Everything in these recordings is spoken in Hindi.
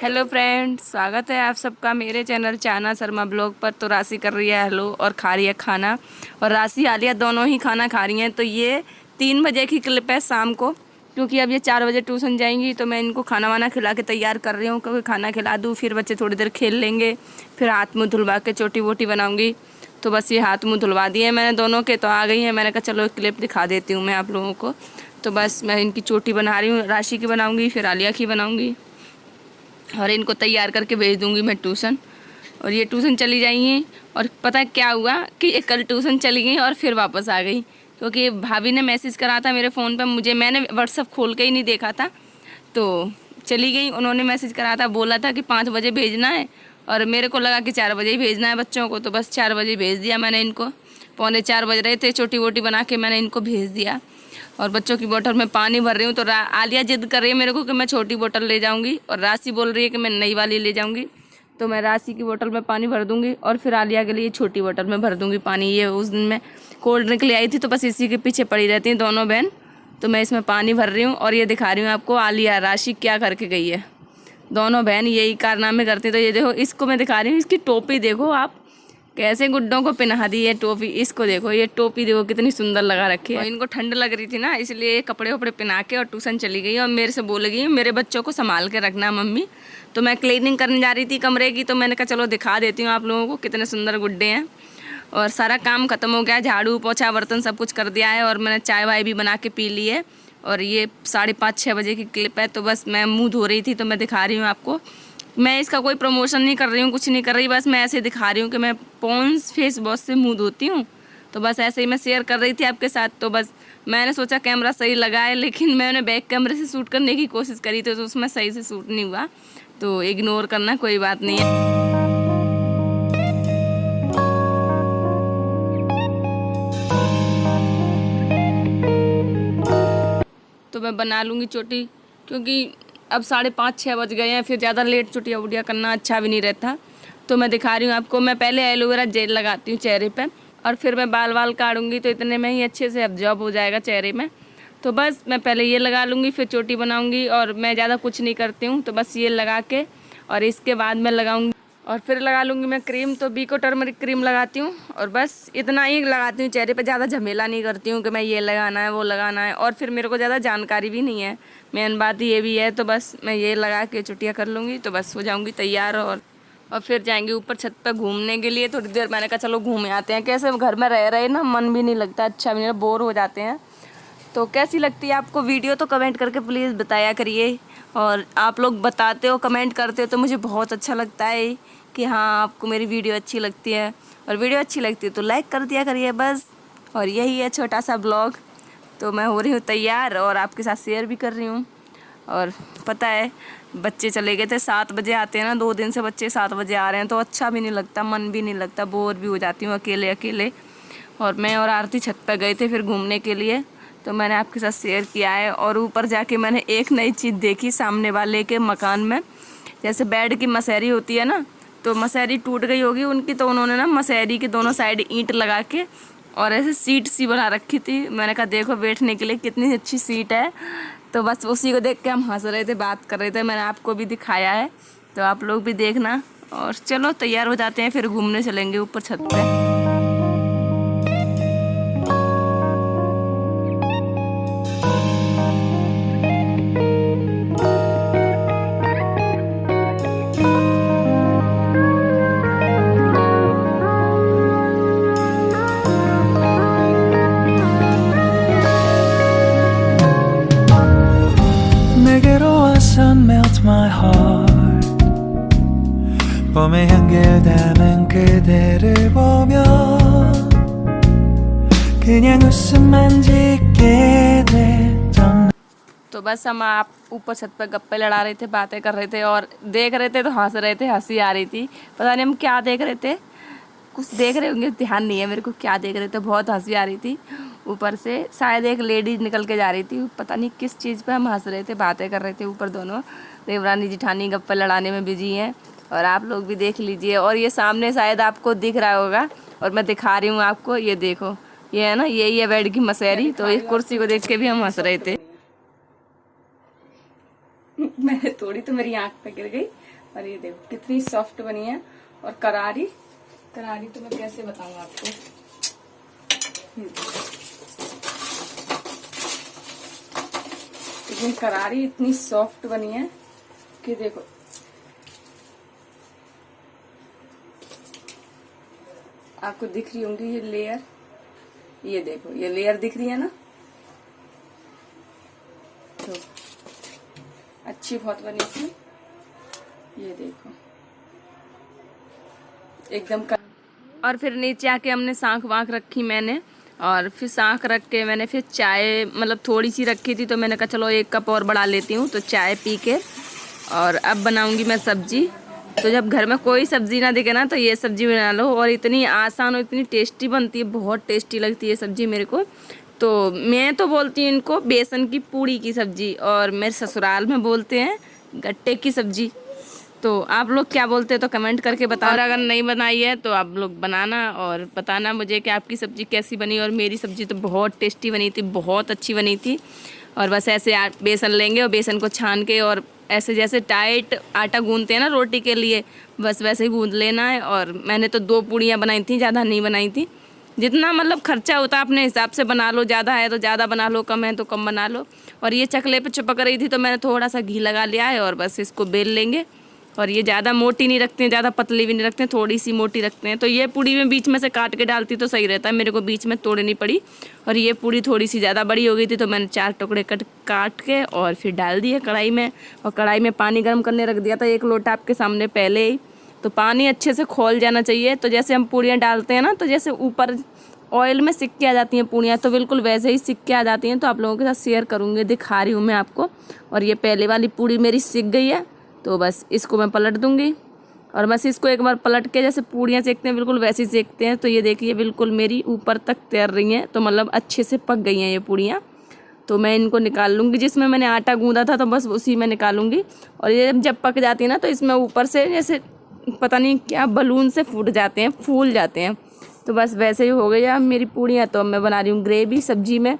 हेलो फ्रेंड्स, स्वागत है आप सबका मेरे चैनल चाना शर्मा ब्लॉग पर। तो राशि कर रही है हेलो और खा रही है खाना, और राशि आलिया दोनों ही खाना खा रही हैं। तो ये 3 बजे की क्लिप है शाम को, क्योंकि अब ये 4 बजे ट्यूशन जाएंगी। तो मैं इनको खाना वाना खिला के तैयार कर रही हूँ, क्योंकि खाना खिला दूँ फिर बच्चे थोड़ी देर खेल लेंगे, फिर हाथ मुँह धुलवा के चोटी वोटी बनाऊँगी। तो बस ये हाथ मुँह धुलवा दिए मैंने दोनों के, तो आ गई हैं। मैंने कहा चलो एक क्लिप दिखा देती हूँ मैं आप लोगों को। तो बस मैं इनकी चोटी बना रही हूँ, राशि की बनाऊँगी फिर आलिया की बनाऊँगी, और इनको तैयार करके भेज दूंगी मैं ट्यूशन। और ये ट्यूशन चली जाएंगी। और पता है क्या हुआ कि ये कल ट्यूशन चली गई और फिर वापस आ गई, क्योंकि भाभी ने मैसेज करा था मेरे फ़ोन पे, मैंने व्हाट्सअप खोल के ही नहीं देखा था। तो चली गई, उन्होंने मैसेज करा था, बोला था कि 5 बजे भेजना है, और मेरे को लगा कि 4 बजे ही भेजना है बच्चों को। तो बस 4 बजे भेज दिया मैंने इनको। 3:45 बज रहे थे, छोटी वोटी बना के मैंने इनको भेज दिया। और बच्चों की बोतल में पानी भर रही हूँ। तो आलिया जिद कर रही है मेरे को कि मैं छोटी बोतल ले जाऊँगी, और राशि बोल रही है कि मैं नई वाली ले जाऊँगी। तो मैं राशि की बोतल में पानी भर दूँगी, और फिर आलिया के लिए छोटी बोतल में भर दूँगी पानी। ये उस दिन मैं कोल्ड ड्रिंक ले आई थी, तो बस इसी के पीछे पड़ी रहती हैं दोनों बहन। तो मैं इसमें पानी भर रही हूँ, और ये दिखा रही हूँ आपको आलिया राशि क्या करके गई है। दोनों बहन यही कारनामे करती। तो ये देखो, इसको मैं दिखा रही हूँ, इसकी टोपी देखो आप, कैसे गुड्डों को पहना दी है टोपी। इसको देखो, ये टोपी देखो कितनी सुंदर लगा रखी है। और इनको ठंड लग रही थी ना, इसलिए कपड़े वपड़े पहना के और ट्यूशन चली गई। और मेरे से बोल गई मेरे बच्चों को संभाल के रखना मम्मी। तो मैं क्लीनिंग करने जा रही थी कमरे की, तो मैंने कहा चलो दिखा देती हूँ आप लोगों को कितने सुंदर गुड्डे हैं। और सारा काम खत्म हो गया, झाड़ू पोछा बर्तन सब कुछ कर दिया है, और मैंने चाय वाय भी बना के पी ली है। और ये 5:30-6 बजे की क्लिप है। तो बस मैं मुँह धो रही थी, तो मैं दिखा रही हूँ आपको। मैं इसका कोई प्रमोशन नहीं कर रही हूँ, कुछ नहीं कर रही, बस मैं ऐसे दिखा रही हूँ कि मैं पॉन्ड्स फेस वॉश से मुंह धोती हूँ। तो बस ऐसे ही मैं शेयर कर रही थी आपके साथ। तो बस मैंने सोचा कैमरा सही लगा है, लेकिन मैंने बैक कैमरे से शूट करने की कोशिश करी, तो उसमें सही से शूट नहीं हुआ। तो इग्नोर करना, कोई बात नहीं है। तो मैं बना लूँगी चोटी, क्योंकि अब 5:30-6 बज गए हैं, फिर ज़्यादा लेट चुटिया वुटिया करना अच्छा भी नहीं रहता। तो मैं दिखा रही हूँ आपको, मैं पहले एलोवेरा जेल लगाती हूँ चेहरे पे, और फिर मैं बाल वाल काटूँगी, तो इतने में ही अच्छे से अब्जॉर्ब हो जाएगा चेहरे में। तो बस मैं पहले ये लगा लूँगी, फिर चोटी बनाऊँगी, और मैं ज़्यादा कुछ नहीं करती हूँ। तो बस ये लगा के, और इसके बाद मैं लगाऊँगी, और फिर लगा लूँगी मैं क्रीम। तो बीको टर्मरिक क्रीम लगाती हूँ, और बस इतना ही लगाती हूँ चेहरे पे, ज़्यादा झमेला नहीं करती हूँ कि मैं ये लगाना है वो लगाना है। और फिर मेरे को ज़्यादा जानकारी भी नहीं है, मेन बात ये भी है। तो बस मैं ये लगा के चुटिया कर लूँगी, तो बस हो जाऊँगी तैयार। और फिर जाएंगे ऊपर छत पर घूमने के लिए थोड़ी देर। मैंने कहा चलो घूमे आते हैं, कैसे घर में रह रहे ना मन भी नहीं लगता, अच्छा भी नहीं, बोर हो जाते हैं। तो कैसी लगती है आपको वीडियो, तो कमेंट करके प्लीज़ बताया करिए। और आप लोग बताते हो, कमेंट करते हो, तो मुझे बहुत अच्छा लगता है कि हाँ आपको मेरी वीडियो अच्छी लगती है। और वीडियो अच्छी लगती है तो लाइक कर दिया करिए बस। और यही है छोटा सा ब्लॉग। तो मैं हो रही हूँ तैयार, और आपके साथ शेयर भी कर रही हूँ। और पता है बच्चे चले गए थे, 7 बजे आते हैं ना, 2 दिन से बच्चे 7 बजे आ रहे हैं, तो अच्छा भी नहीं लगता, मन भी नहीं लगता, बोर भी हो जाती हूँ अकेले अकेले। और मैं और आरती छत पर गए थे फिर घूमने के लिए, तो मैंने आपके साथ शेयर किया है। और ऊपर जाके मैंने एक नई चीज़ देखी सामने वाले के मकान में, जैसे बेड की मसहरी होती है ना, तो मसहरी टूट गई होगी उनकी, तो उन्होंने ना मसहरी के दोनों साइड ईंट लगा के और ऐसे सीट सी बना रखी थी। मैंने कहा देखो बैठने के लिए कितनी अच्छी सीट है। तो बस उसी को देख के हम हंस रहे थे, बात कर रहे थे, मैंने आपको भी दिखाया है, तो आप लोग भी देखना। और चलो तैयार हो जाते हैं, फिर घूमने चलेंगे ऊपर छत पे। 내게로 와서 melt my heart 봄의 향기를 담은 그대를 보며 그냥 웃음만 짓게 됐던। तो बस हम आप ऊपर छत पर गप्पे लड़ा रहे थे, बातें कर रहे थे, और देख रहे थे तो हंस रहे थे, हंसी आ रही थी। पता नहीं हम क्या देख रहे थे, कुछ देख रहे होंगे, ध्यान नहीं है मेरे को क्या देख रहे थे, बहुत हंसी आ रही थी। ऊपर से शायद एक लेडीज निकल के जा रही थी, पता नहीं किस चीज़ पे हम हंस रहे थे, बातें कर रहे थे ऊपर दोनों। देवरानी जिठानी गप्पे लड़ाने में बिजी हैं, और आप लोग भी देख लीजिए। और ये सामने शायद आपको दिख रहा होगा, और मैं दिखा रही हूँ आपको, ये देखो, ये है ना, यही है बेड की मसहरी। तो इस कुर्सी को देख के भी हम हंस रहे थे। मैंने तोड़ी तो मेरी आँख पे गिर गई, और ये देखो कितनी सॉफ्ट बनी है। और करारी करारी तो मैं कैसे बताऊं आपको। इतनी करारी इतनी सॉफ्ट बनी है कि देखो आपको दिख रही होंगी ये लेयर। ये देखो ये लेयर दिख रही है ना, तो अच्छी बहुत बनी थी। ये देखो एकदम और फिर नीचे आके हमने साँख वाँख रखी मैंने, और फिर साँख रख के मैंने फिर चाय मतलब थोड़ी सी रखी थी, तो मैंने कहा चलो 1 कप और बढ़ा लेती हूँ। तो चाय पी के और अब बनाऊंगी मैं सब्जी। तो जब घर में कोई सब्जी ना दिखे ना तो ये सब्जी बना लो, और इतनी आसान और इतनी टेस्टी बनती है, बहुत टेस्टी लगती है सब्जी मेरे को। तो मैं तो बोलती हूँ इनको बेसन की पूड़ी की सब्जी, और मेरे ससुराल में बोलते हैं गट्टे की सब्जी। तो आप लोग क्या बोलते हैं तो कमेंट करके बताओ। और अगर नहीं बनाई है तो आप लोग बनाना और बताना मुझे कि आपकी सब्जी कैसी बनी। और मेरी सब्जी तो बहुत टेस्टी बनी थी, बहुत अच्छी बनी थी। और बस ऐसे बेसन लेंगे और बेसन को छान के और ऐसे जैसे टाइट आटा गूंदते हैं ना रोटी के लिए, बस वैसे ही गूंद लेना है। और मैंने तो 2 पूड़ियाँ बनाई थी, ज़्यादा नहीं बनाई थी। जितना मतलब खर्चा होता है अपने हिसाब से बना लो, ज़्यादा है तो ज़्यादा बना लो, कम है तो कम बना लो। और ये चकले पे चिपक रही थी तो मैंने थोड़ा सा घी लगा लिया है, और बस इसको बेल लेंगे। और ये ज़्यादा मोटी नहीं रखते हैं, ज़्यादा पतली भी नहीं रखते हैं, थोड़ी सी मोटी रखते हैं। तो ये पूड़ी में बीच में से काट के डालती तो सही रहता है, मेरे को बीच में तोड़नी पड़ी। और ये पूड़ी थोड़ी सी ज़्यादा बड़ी हो गई थी, तो मैंने 4 टुकड़े काट के और फिर डाल दिए कढ़ाई में। और कढ़ाई में पानी गर्म करने रख दिया था 1 लोटा आपके सामने पहले ही। तो पानी अच्छे से खौल जाना चाहिए। तो जैसे हम पूड़ियाँ डालते हैं ना, तो जैसे ऊपर ऑयल में सिक के आ जाती हैं पूड़ियाँ, तो बिल्कुल वैसे ही सिक के आ जाती हैं। तो आप लोगों के साथ शेयर करूँगी, दिखा रही हूँ मैं आपको। और ये पहले वाली पूड़ी मेरी सिक गई है, तो बस इसको मैं पलट दूँगी। और बस इसको एक बार पलट के जैसे पूड़ियाँ सेकते हैं बिल्कुल वैसे ही सेकते हैं। तो ये देखिए बिल्कुल मेरी ऊपर तक तैर रही हैं, तो मतलब अच्छे से पक गई हैं ये पूड़ियाँ। तो मैं इनको निकाल लूँगी, जिसमें मैंने आटा गूँधा था तो बस उसी में निकालूँगी। और ये जब पक जाती है ना, तो इसमें ऊपर से जैसे पता नहीं क्या बलून से फूट जाते हैं, फूल जाते हैं। तो बस वैसे ही हो गई है मेरी पूड़ियाँ। तो मैं बना रही हूँ ग्रेवी सब्जी में।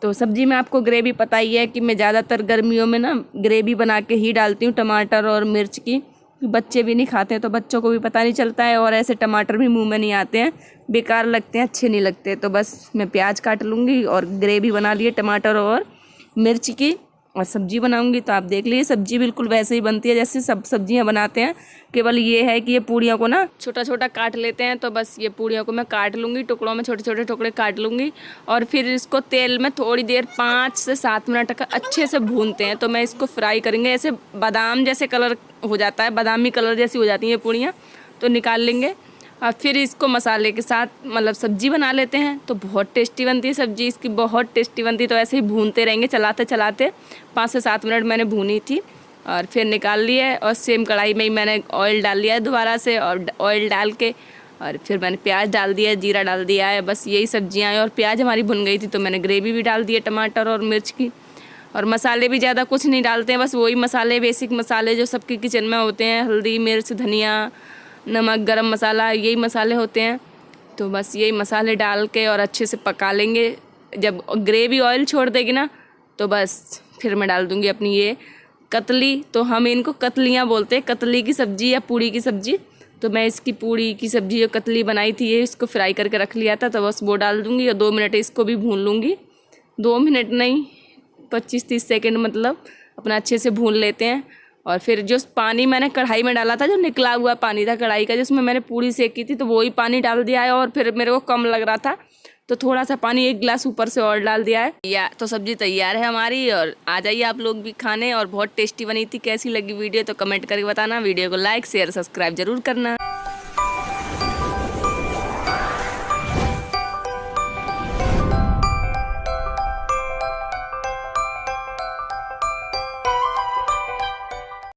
तो सब्जी में आपको ग्रेवी पता ही है कि मैं ज़्यादातर गर्मियों में ना ग्रेवी बना के ही डालती हूँ, टमाटर और मिर्च की। बच्चे भी नहीं खाते हैं तो बच्चों को भी पता नहीं चलता है, और ऐसे टमाटर भी मुंह में नहीं आते हैं, बेकार लगते हैं, अच्छे नहीं लगते। तो बस मैं प्याज काट लूँगी और ग्रेवी बना लिए टमाटर और मिर्च की, और सब्जी बनाऊंगी। तो आप देख लीजिए सब्जी बिल्कुल वैसे ही बनती है जैसे सब सब्जियां बनाते हैं। केवल ये है कि ये पूड़ियों को ना छोटा छोटा काट लेते हैं। तो बस ये पूड़ियों को मैं काट लूँगी, टुकड़ों में छोटे छोटे टुकड़े काट लूँगी। और फिर इसको तेल में थोड़ी देर 5 से 7 मिनट तक अच्छे से भूनते हैं। तो मैं इसको फ्राई करेंगे, ऐसे बादाम जैसे कलर हो जाता है, बादामी कलर जैसी हो जाती हैं ये पूड़ियाँ, तो निकाल लेंगे। और फिर इसको मसाले के साथ मतलब सब्जी बना लेते हैं। तो बहुत टेस्टी बनती है सब्जी इसकी, बहुत टेस्टी बनती है। तो ऐसे ही भूनते रहेंगे चलाते चलाते। 5 से 7 मिनट मैंने भूनी थी और फिर निकाल लिया। और सेम कढ़ाई में ही मैंने ऑयल डाल लिया है दोबारा से, और ऑयल डाल के और फिर मैंने प्याज डाल दिया है, जीरा डाल दिया है, बस यही सब्जियाँ हैं। और प्याज हमारी भुन गई थी तो मैंने ग्रेवी भी डाल दी है टमाटर और मिर्च की। और मसाले भी ज़्यादा कुछ नहीं डालते हैं, बस वही मसाले बेसिक मसाले जो सबके किचन में होते हैं, हल्दी मिर्च धनिया नमक गरम मसाला, यही मसाले होते हैं। तो बस यही मसाले डाल के और अच्छे से पका लेंगे। जब ग्रेवी ऑयल छोड़ देगी ना तो बस फिर मैं डाल दूँगी अपनी ये कतली। तो हम इनको कतलियाँ बोलते हैं, कतली की सब्ज़ी या पूड़ी की सब्ज़ी। तो मैं इसकी पूड़ी की सब्ज़ी जो कतली बनाई थी ये इसको फ्राई करके रख लिया था, तो बस वो डाल दूँगी और 2 मिनट इसको भी भून लूँगी। 2 मिनट नहीं 25-30 सेकेंड मतलब अपना अच्छे से भून लेते हैं। और फिर जो पानी मैंने कढ़ाई में डाला था, जो निकला हुआ पानी था कढ़ाई का जिसमें मैंने पूड़ी सेकी थी, तो वही पानी डाल दिया है। और फिर मेरे को कम लग रहा था तो थोड़ा सा पानी 1 गिलास ऊपर से और डाल दिया है। या तो सब्जी तैयार है हमारी, और आ जाइए आप लोग भी खाने। और बहुत टेस्टी बनी थी। कैसी लगी वीडियो तो कमेंट करके बताना। वीडियो को लाइक शेयर सब्सक्राइब जरूर करना।